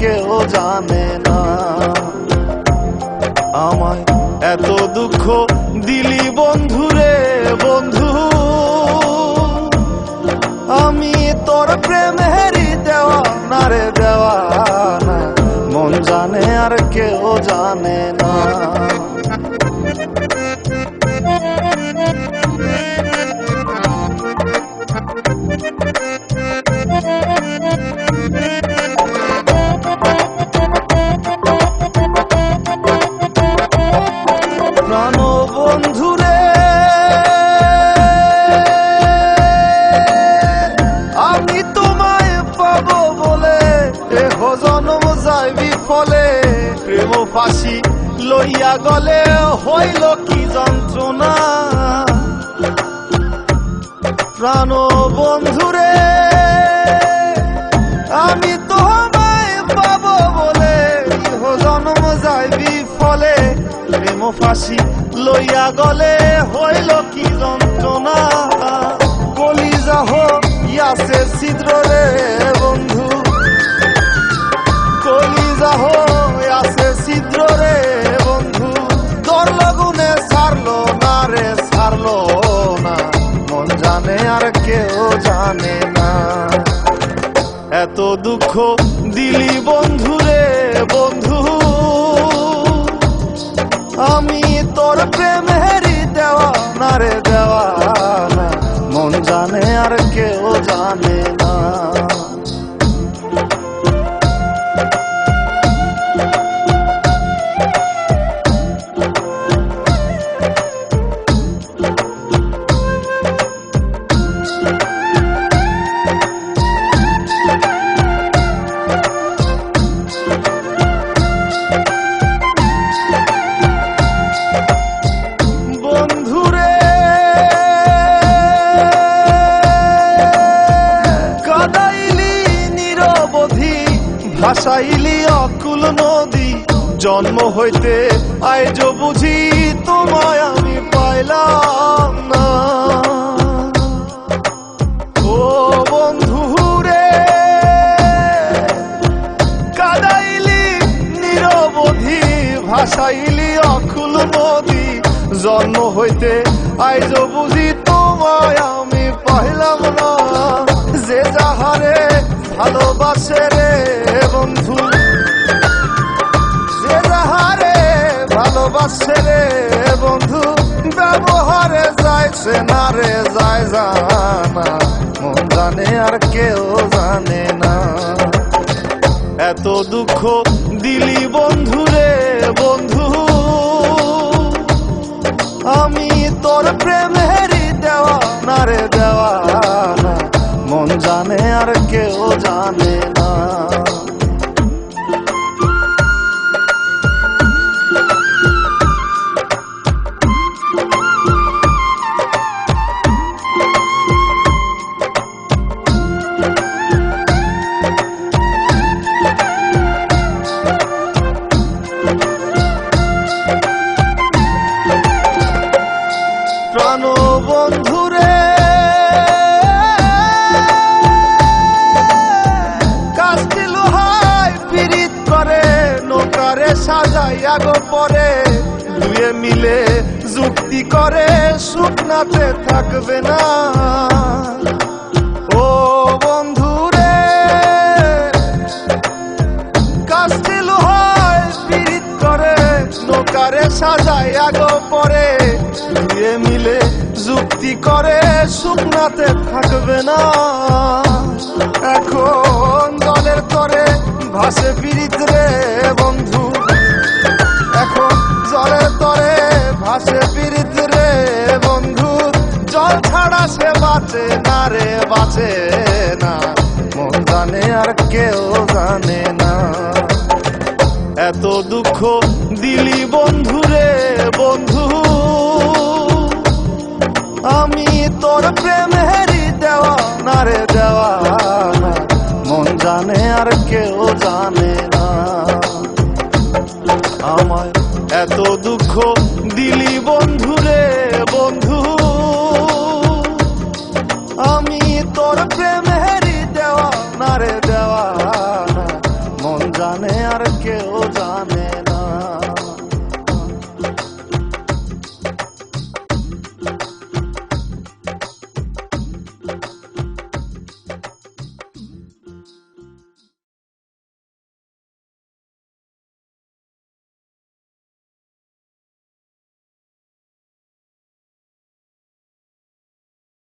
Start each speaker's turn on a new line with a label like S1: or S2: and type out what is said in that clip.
S1: কেউ জানে না। আমায় এত দুঃখ দিলি বন্ধু রে বন্ধু, আমি তোর প্রেমেরই দেওয়ানা রে দেওয়ানা, মন জানে আর কেউ জানে না। প্রাণ বন্ধু রে আমি তোমায় পাবো বলে এহ জন্ম যায় বিফলে, প্রেম ফাঁসি লইয়া গলে হইল কি যন্ত্রণা। প্রাণ বন্ধু রে আমি তোমায় পাবো বলে এহ জন্ম যায় বিফলে, প্রেম ফাঁসি লইয়া গলে হইল কি যন্ত্রণা। কলিজা হইয়াছে ছিদ্র রে বন্ধু, কলিজা হইয়াছে ছিদ্র রে বন্ধু, তোর লগুনে ছাড়লো না রে ছাড়লো না, মন জানে আর কেউ জানে না। এত দুঃখ দিলি বন্ধু রে বন্ধু, আমি তোর প্রেমেরই দেওয়ানা রে দেওয়ানা, মন জানে আর কেউ জানে না। ভাসাইলি অকুল নদী, জন্ম হইতে আইজ বুঝি তোমায় আমি পাইলাম না। ও বন্ধু রে কাদাইলি নিরবধি, ভাসাইলি অকুল নদী, জন্ম হইতে আইজ বুঝি তোমায় আমি পাইলাম না। যে যাহারে ভালোবাসে রে বন্ধু, যে যাহারে ভালোবাসে রে বন্ধু, ব্যবহারে যাইছে না রে যায় জানা, মন জানে আর কেউ জানে না। এত দুঃখ দিলি বন্ধু রে বন্ধু, আমি তোর প্রেমেরই দেওয়ানা রে দেওয়ানা, মন জানে আর কেউ জানে না। প্রাণ বন্ধু রে কাস্তি লোহায় পিরিত করে, নৌকারে সাজাইয়া গো পরে, দুয়ে মিলে যুক্তি করে শুকনাতে থাকবে না। ও বন্ধু রে কাস্তি লোহায় পিরিত করে, নৌকারে সাজাইয়া গো পরে, দুয়ে মিলে যুক্তি করে শুকনাতে থাকবে না। এখন জলের তরে ভাসে পিরিত রে বন্ধু, এখন জলের তরে ভাসে পিরিত রে বন্ধু, জল ছাড়া সে বাঁচে না রে বাঁচে না, মন জানে আর কেউ জানে না। এত দুঃখ দিলি বন্ধু রে বন্ধু, আমি তোর প্রেমে